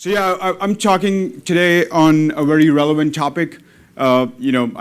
So yeah, I'm talking today on a very relevant topic. I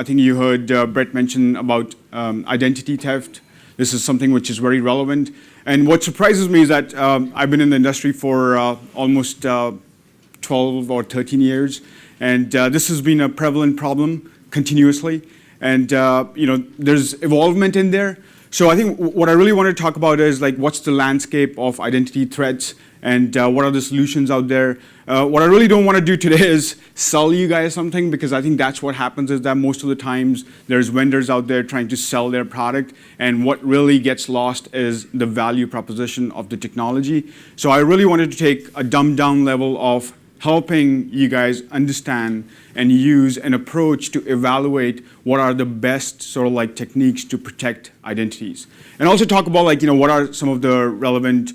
think you heard Brett mention about identity theft. This is something which is very relevant. And what surprises me is that I've been in the industry for almost 12 or 13 years. And this has been a prevalent problem continuously. And there's evolvement in there. So I think what I really want to talk about is like what's the landscape of identity threats and what are the solutions out there. What I really don't want to do today is sell you guys something, because I think that's what happens is that most of the times there's vendors out there trying to sell their product, and what really gets lost is the value proposition of the technology. So I really wanted to take a dumbed down level of helping you guys understand and use an approach to evaluate what are the best sort of like techniques to protect identities. And also talk about like, what are some of the relevant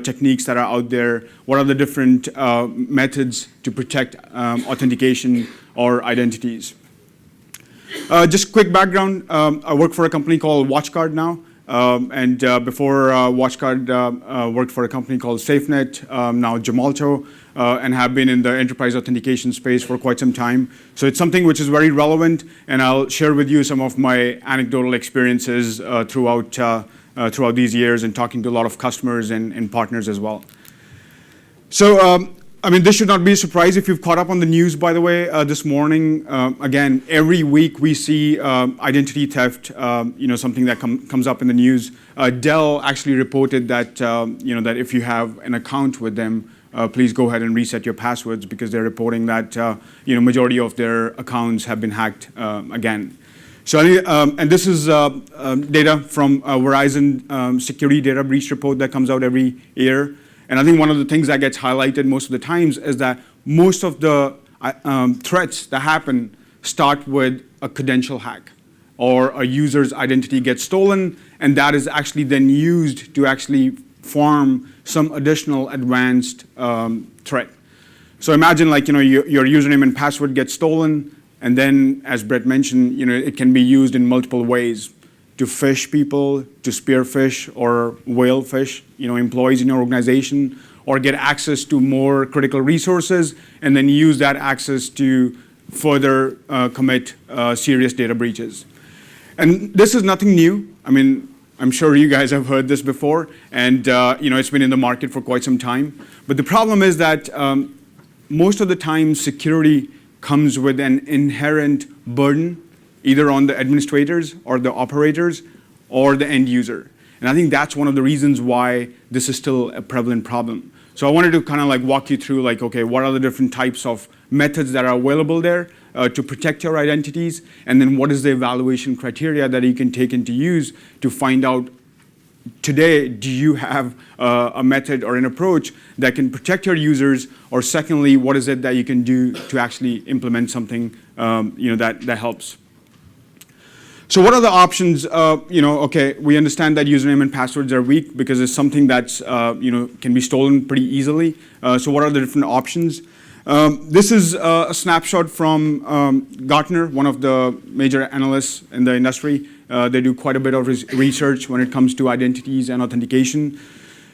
techniques that are out there, what are the different methods to protect authentication or identities. Just quick background, I work for a company called WatchGuard now. And before WatchGuard, worked for a company called SafeNet, now Gemalto, and have been in the enterprise authentication space for quite some time. So it's something which is very relevant, and I'll share with you some of my anecdotal experiences throughout these years, and talking to a lot of customers and partners as well. So this should not be a surprise if you've caught up on the news, by the way. This morning, again, every week we see identity theft, something that comes up in the news. Dell actually reported that, that if you have an account with them, please go ahead and reset your passwords, because they're reporting that, majority of their accounts have been hacked again. So, and this is data from Verizon security data breach report that comes out every year. And I think one of the things that gets highlighted most of the times is that most of the threats that happen start with a credential hack, or a user's identity gets stolen, and that is actually then used to actually form some additional advanced threat. So imagine like, your username and password gets stolen, and then, as Brett mentioned, it can be used in multiple ways: to phish people, to spearfish or whale fish, employees in your organization, or get access to more critical resources, and then use that access to further commit serious data breaches. And this is nothing new. I'm sure you guys have heard this before, and it's been in the market for quite some time. But the problem is that most of the time security comes with an inherent burden, either on the administrators or the operators or the end user. And I think that's one of the reasons why this is still a prevalent problem. So I wanted to kind of like walk you through like, okay, what are the different types of methods that are available there to protect your identities, and then what is the evaluation criteria that you can take into use to find out today, do you have a method or an approach that can protect your users, or secondly, what is it that you can do to actually implement something that helps. So what are the options? Okay, we understand that username and passwords are weak because it's something that's can be stolen pretty easily. So what are the different options? This is a snapshot from Gartner, one of the major analysts in the industry. They do quite a bit of research when it comes to identities and authentication.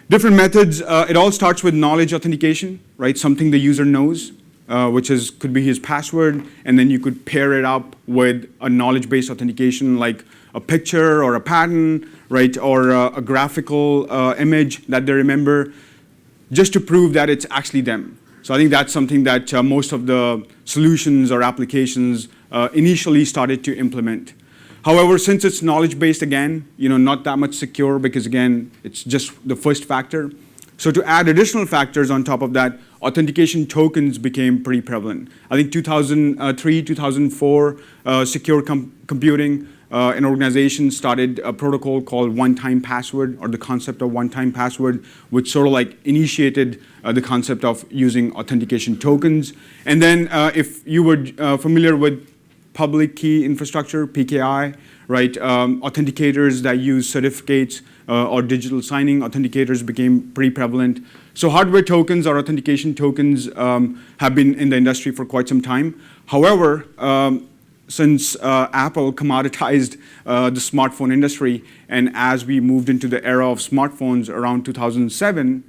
Different methods. It all starts with knowledge authentication, right? Something the user knows, which could be his password, and then you could pair it up with a knowledge-based authentication, like a picture or a pattern, right, or a graphical image that they remember, just to prove that it's actually them. So I think that's something that most of the solutions or applications initially started to implement. However, since it's knowledge-based, again, not that much secure, because again, it's just the first factor. So to add additional factors on top of that, authentication tokens became pretty prevalent. I think 2003, 2004, secure computing, an organization started a protocol called one-time password, or the concept of one-time password, which sort of like initiated the concept of using authentication tokens. And then if you were familiar with public key infrastructure, PKI, right? Authenticators that use certificates or digital signing authenticators became pretty prevalent. So hardware tokens or authentication tokens have been in the industry for quite some time. However, since Apple commoditized the smartphone industry, and as we moved into the era of smartphones around 2007,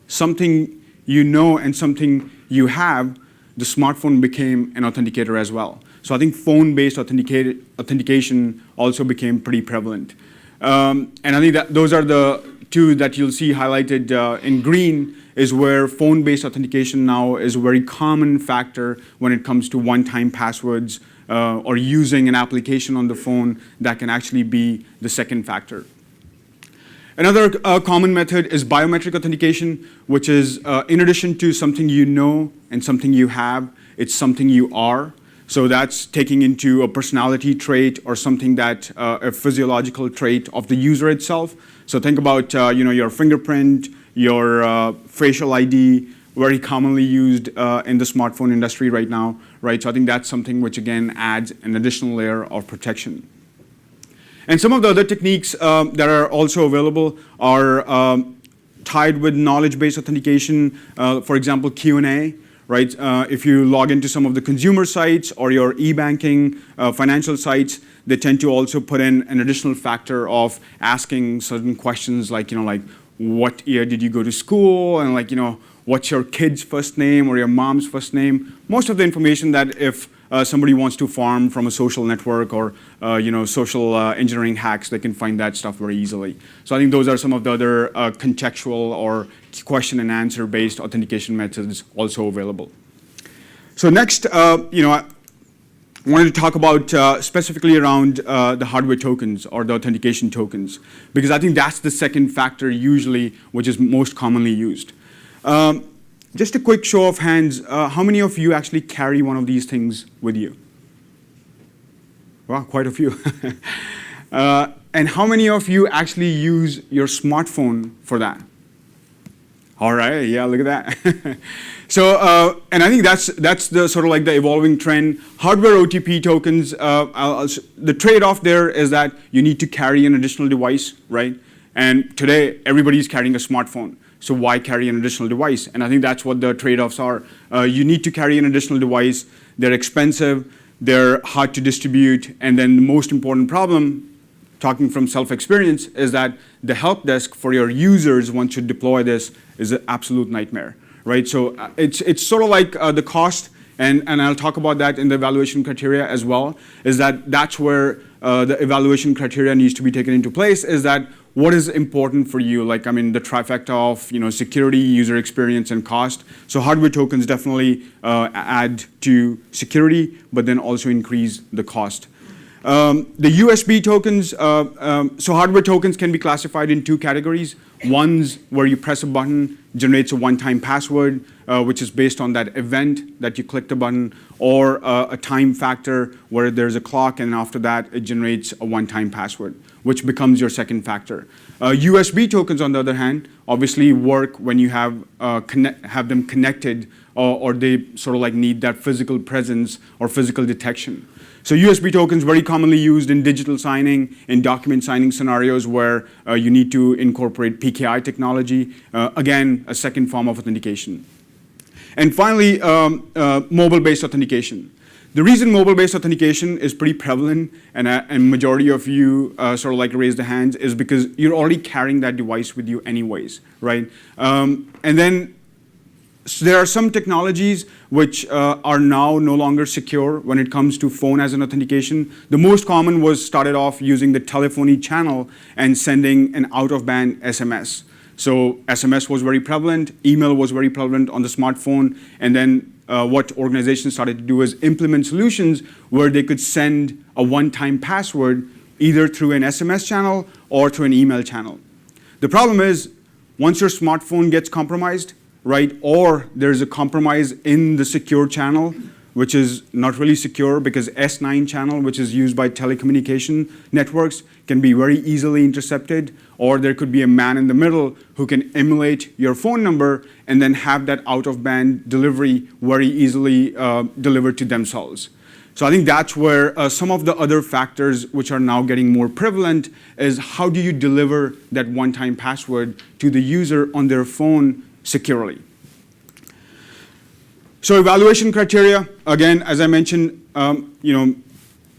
something and something you have, the smartphone became an authenticator as well. So I think phone-based authentication also became pretty prevalent. And I think that those are the two that you'll see highlighted in green, is where phone-based authentication now is a very common factor when it comes to one-time passwords or using an application on the phone that can actually be the second factor. Another common method is biometric authentication, which is in addition to something you know and something you have, it's something you are. So that's taking into a personality trait or something that a physiological trait of the user itself. So think about your fingerprint, your facial ID, very commonly used in the smartphone industry right now, right? So I think that's something which again adds an additional layer of protection. And some of the other techniques that are also available are tied with knowledge-based authentication. For example, Q&A. Right? If you log into some of the consumer sites or your e-banking financial sites, they tend to also put in an additional factor of asking certain questions like what year did you go to school, and what's your kid's first name or your mom's first name. Most of the information that if somebody wants to farm from a social network or social engineering hacks, they can find that stuff very easily. So I think those are some of the other contextual or question and answer based authentication methods also available. So next, I wanted to talk about specifically around the hardware tokens or the authentication tokens, because I think that's the second factor usually which is most commonly used. Just a quick show of hands, how many of you actually carry one of these things with you? Wow, quite a few. And how many of you actually use your smartphone for that? All right, yeah, look at that. So, and I think that's the sort of like the evolving trend. Hardware OTP tokens, the trade-off there is that you need to carry an additional device, right? And today, everybody's carrying a smartphone. So why carry an additional device? And I think that's what the trade-offs are. You need to carry an additional device. They're expensive. They're hard to distribute. And then the most important problem, talking from self-experience, is that the help desk for your users once you deploy this is an absolute nightmare, right? So it's sort of like the cost, and I'll talk about that in the evaluation criteria as well, is that's where the evaluation criteria needs to be taken into place, is that what is important for you? The trifecta of security, user experience, and cost. So hardware tokens definitely add to security, but then also increase the cost. The USB tokens, so hardware tokens can be classified in two categories. One's where you press a button, generates a one-time password, which is based on that event that you clicked a button, or a time factor where there's a clock, and after that, it generates a one-time password, which becomes your second factor. USB tokens, on the other hand, obviously work when you have them connected, or they sort of need that physical presence or physical detection. So USB tokens very commonly used in digital signing, in document signing scenarios where you need to incorporate PKI technology, again, a second form of authentication. And finally, mobile-based authentication. The reason mobile-based authentication is pretty prevalent, and majority of you sort of raise the hands, is because you're already carrying that device with you anyways, right? And then so there are some technologies which are now no longer secure when it comes to phone as an authentication. The most common was started off using the telephony channel and sending an out-of-band SMS. So SMS was very prevalent, email was very prevalent on the smartphone, and then what organizations started to do is implement solutions where they could send a one-time password either through an SMS channel or through an email channel. The problem is, once your smartphone gets compromised, right, or there's a compromise in the secure channel, which is not really secure because S9 channel, which is used by telecommunication networks, can be very easily intercepted, or there could be a man in the middle who can emulate your phone number and then have that out-of-band delivery very easily delivered to themselves. So I think that's where some of the other factors which are now getting more prevalent is how do you deliver that one-time password to the user on their phone securely. So evaluation criteria, again, as I mentioned,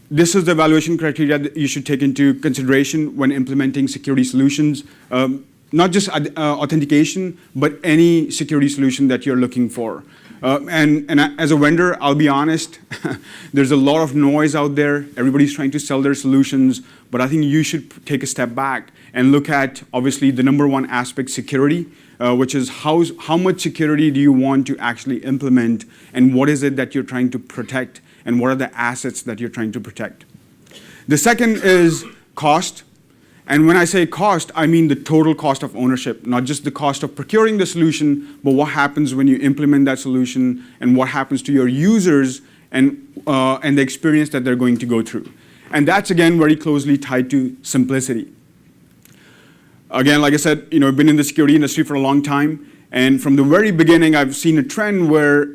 this is the evaluation criteria that you should take into consideration when implementing security solutions, not just authentication, but any security solution that you're looking for. And as a vendor, I'll be honest, there's a lot of noise out there. Everybody's trying to sell their solutions, but I think you should take a step back and look at, obviously, the number one aspect, security, which is how much security do you want to actually implement, and what is it that you're trying to protect, and what are the assets that you're trying to protect. The second is cost. And when I say cost, I mean the total cost of ownership, not just the cost of procuring the solution, but what happens when you implement that solution, and what happens to your users and the experience that they're going to go through. And that's, again, very closely tied to simplicity. Again, like I said, I've been in the security industry for a long time, and from the very beginning, I've seen a trend where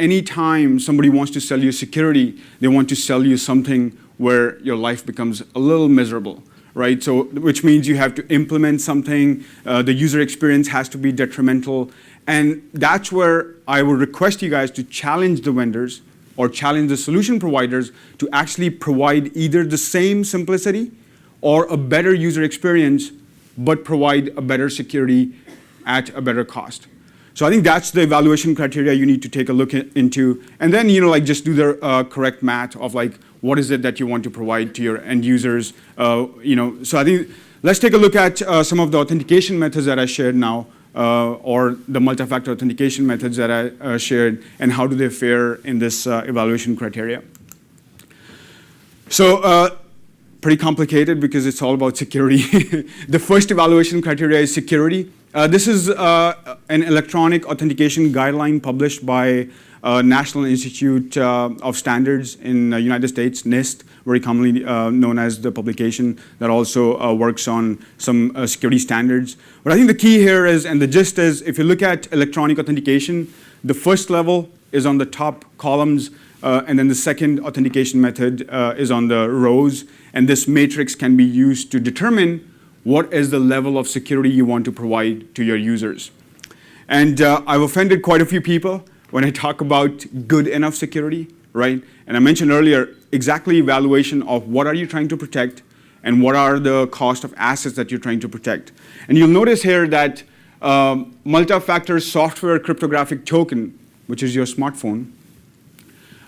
any time somebody wants to sell you security, they want to sell you something where your life becomes a little miserable. Right? So, which means you have to implement something, the user experience has to be detrimental, and that's where I would request you guys to challenge the vendors or challenge the solution providers to actually provide either the same simplicity or a better user experience, but provide a better security at a better cost. So I think that's the evaluation criteria you need to take a look into, and then just do the correct math of what is it that you want to provide to your end users. So I think let's take a look at some of the authentication methods that I shared now, or the multi-factor authentication methods that I shared, and how do they fare in this evaluation criteria. So pretty complicated because it's all about security. The first evaluation criteria is security. This is an electronic authentication guideline published by National Institute of Standards in the United States, NIST, very commonly known as the publication that also works on some security standards. But I think the key here is, and the gist is, if you look at electronic authentication, the first level is on the top columns, and then the second authentication method is on the rows, and this matrix can be used to determine what is the level of security you want to provide to your users. And I've offended quite a few people when I talk about good enough security, right? And I mentioned earlier, exactly evaluation of what are you trying to protect and what are the cost of assets that you're trying to protect. And you'll notice here that multi-factor software cryptographic token, which is your smartphone,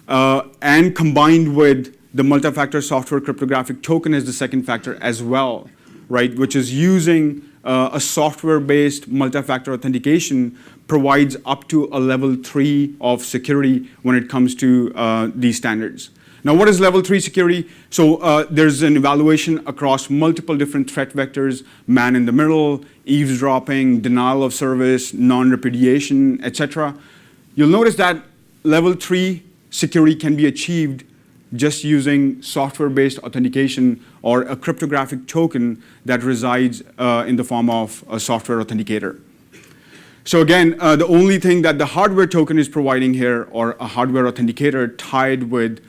and combined with the multi-factor software cryptographic token is the second factor as well, right? Which is using a software-based multi-factor authentication provides up to a level 3 of security when it comes to these standards. Now, what is level 3 security? So there's an evaluation across multiple different threat vectors: man in the middle, eavesdropping, denial of service, non-repudiation, etc. You'll notice that level 3 security can be achieved just using software-based authentication or a cryptographic token that resides in the form of a software authenticator. So again, the only thing that the hardware token is providing here, or a hardware authenticator tied with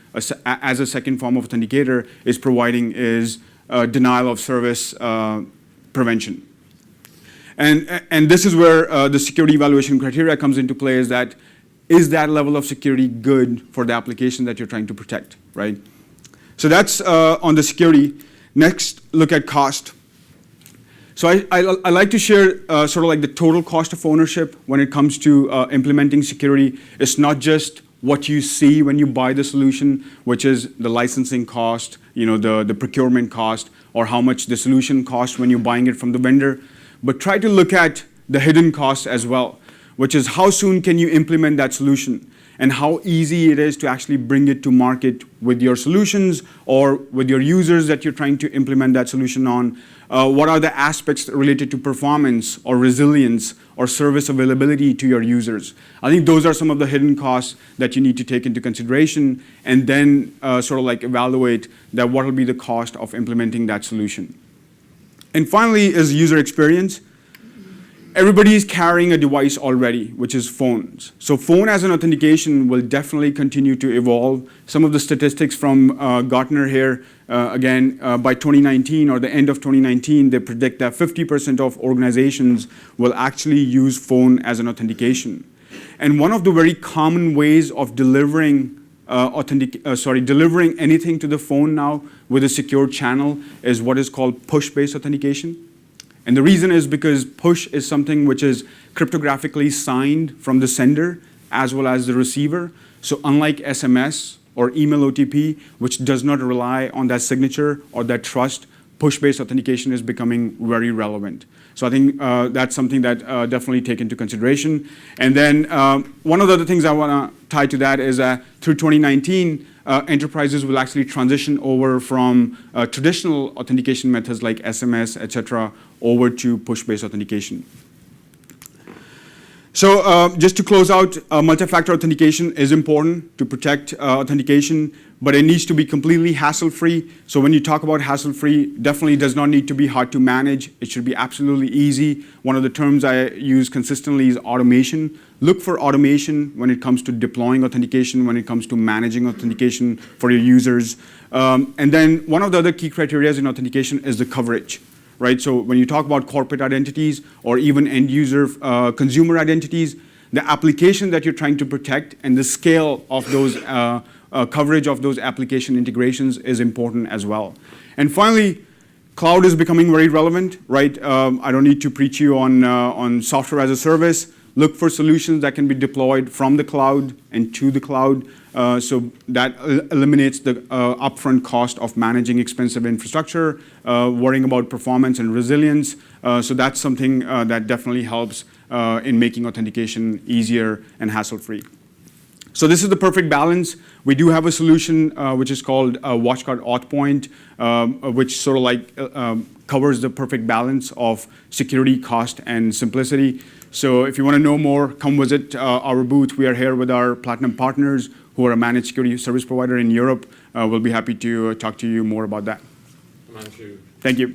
as a second form of authenticator is providing, is denial of service prevention. And this is where the security evaluation criteria comes into play, is that level of security good for the application that you're trying to protect, right? So that's on the security. Next, look at cost. So I like to share sort of like the total cost of ownership when it comes to implementing security. It's not just what you see when you buy the solution, which is the licensing cost, the procurement cost, or how much the solution costs when you're buying it from the vendor. But try to look at the hidden costs as well, which is how soon can you implement that solution, and how easy it is to actually bring it to market with your solutions or with your users that you're trying to implement that solution on. What are the aspects related to performance or resilience or service availability to your users? I think those are some of the hidden costs that you need to take into consideration, and then sort of like evaluate that what will be the cost of implementing that solution. And finally is user experience. Everybody is carrying a device already, which is phones. So phone as an authentication will definitely continue to evolve. Some of the statistics from Gartner here, again, by 2019 or the end of 2019, they predict that 50% of organizations will actually use phone as an authentication. And one of the very common ways of delivering delivering anything to the phone now with a secure channel is what is called push-based authentication. And the reason is because push is something which is cryptographically signed from the sender as well as the receiver. So unlike SMS or email OTP, which does not rely on that signature or that trust, push-based authentication is becoming very relevant. So I think that's something that definitely take into consideration. And then one of the other things I want to tie to that is that through 2019, enterprises will actually transition over from traditional authentication methods like SMS, et cetera, over to push-based authentication. So just to close out, multi-factor authentication is important to protect authentication, but it needs to be completely hassle-free. So when you talk about hassle-free, definitely does not need to be hard to manage. It should be absolutely easy. One of the terms I use consistently is automation. Look for automation when it comes to deploying authentication, when it comes to managing authentication for your users. And then one of the other key criteria in authentication is the coverage. Right? So when you talk about corporate identities or even end user consumer identities, the application that you're trying to protect and the scale of those coverage of those application integrations is important as well. And finally, cloud is becoming very relevant, right? I don't need to preach you on software as a service. Look for solutions that can be deployed from the cloud and to the cloud. So that eliminates the upfront cost of managing expensive infrastructure, worrying about performance and resilience. So that's something that definitely helps in making authentication easier and hassle-free. So this is the perfect balance. We do have a solution which is called WatchGuard AuthPoint, which sort of like covers the perfect balance of security, cost, and simplicity. So if you want to know more, come visit our booth. We are here with our platinum partners who are a managed security service provider in Europe. We'll be happy to talk to you more about that. Himanshu. Thank you.